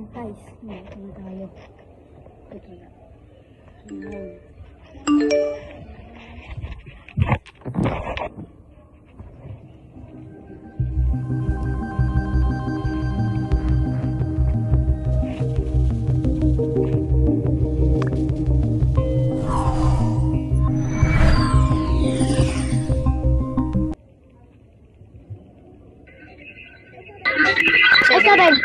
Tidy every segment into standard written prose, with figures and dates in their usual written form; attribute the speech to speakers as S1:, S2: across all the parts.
S1: Guys, ito na tayo. Ito na. Ito rin.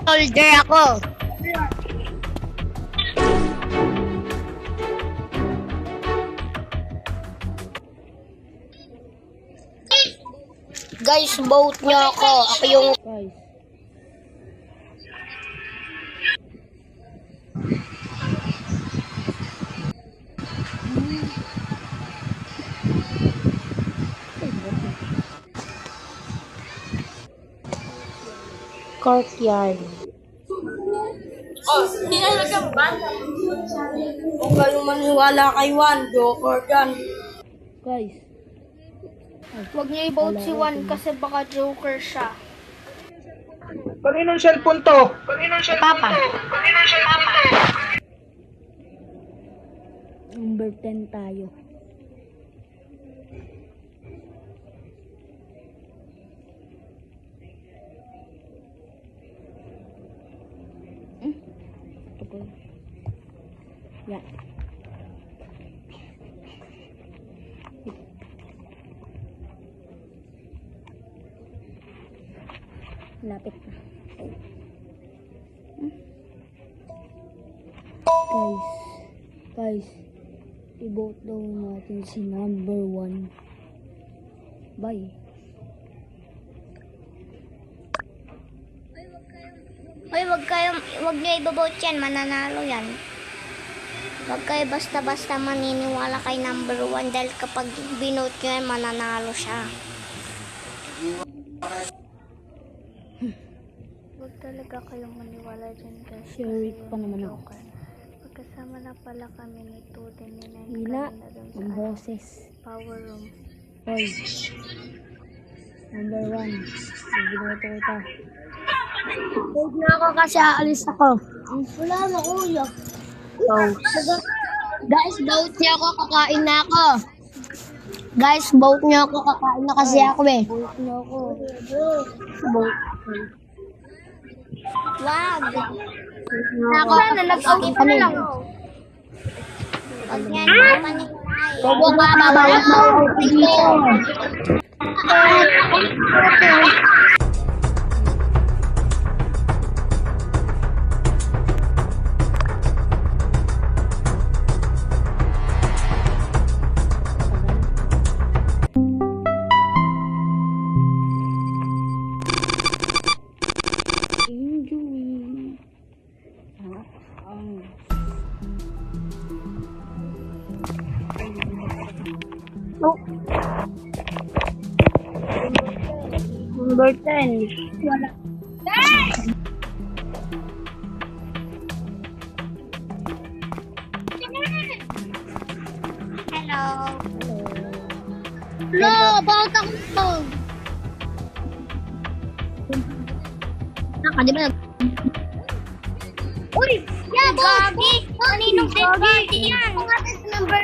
S1: Soldier ako. Guys, vote niyo ako. Ako yung guys. Courtyard.
S2: Oh, hindi na lang ba? Kung kayong maniwala kay Juan, joker yan.
S1: Guys.
S2: Huwag niyo i-vote si Juan kasi baka joker siya.
S3: Kaninong cellphone to?
S1: Papa. Number 10 tayo. Ya. Lapit na. Guys, i-vote daw natin si number 1. Bye.
S4: Hoy, wag niyo i-vote yan, mananalo yan. Wag kayo basta-basta maniniwala kay number 1 dahil kapag binote nyo yan, mananalo siya.
S2: Huwag talaga kayong maniwala dyan guys.
S1: Share it pa naman ako.
S2: Magkasama na pala kami ni Tuden ni
S1: Hila ang boses.
S2: Power room.
S1: Hoy. Number 1. Binoto kita.
S4: Huwag na ako kasi aalis ako.
S1: Wala na kuya.
S4: Guys, vote niyo ako, kakain na ako. Guys, vote niyo ako, kakain na kasi ako eh.
S1: Vote na ako.
S4: Vote. Wag. Ako,
S2: Nag-out na lang.
S4: wag niyan papanilay.
S1: Huwag ka babawat na ako dito.
S4: Number 10. Wala. Hello. No, bakit ako ito? Di ba? Uy! Yeah, Gabi! Kaninong dead body yan? Number...